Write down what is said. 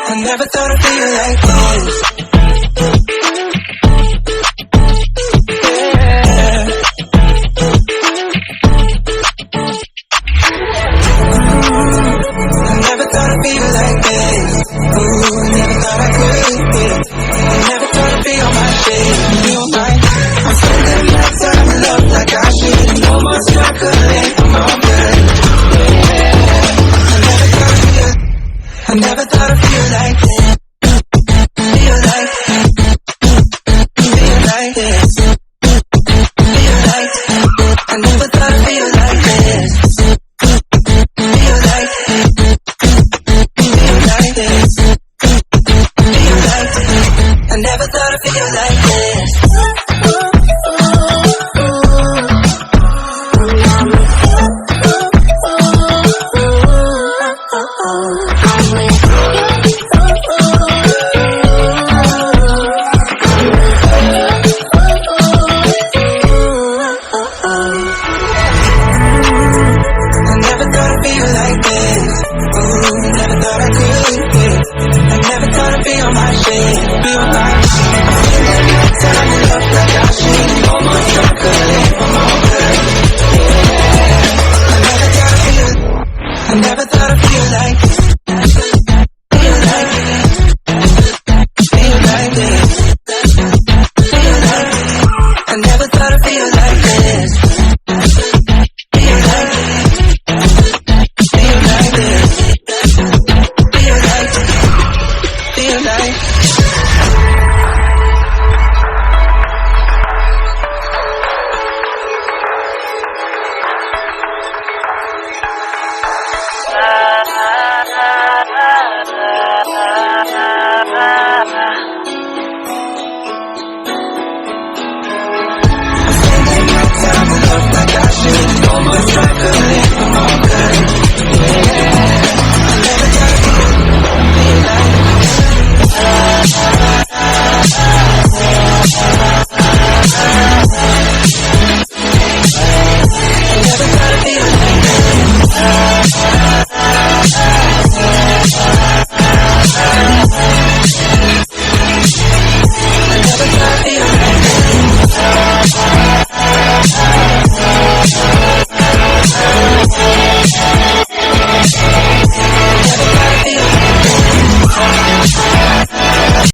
I never thought I'd feel like this. Yeah. I never thought I'd feel like this. Ooh, never thought I could. I never thought I'd be on my shit. Be on my. I'm spending my time in love like I should. No more struggling, I'm all good. Yeah. I never thought I'd feel like this. Feel like this. Feel like I never thought I'd feel like this. Feel like this. Feel like I never thought I'd feel like this. No more struggling, I'm all good.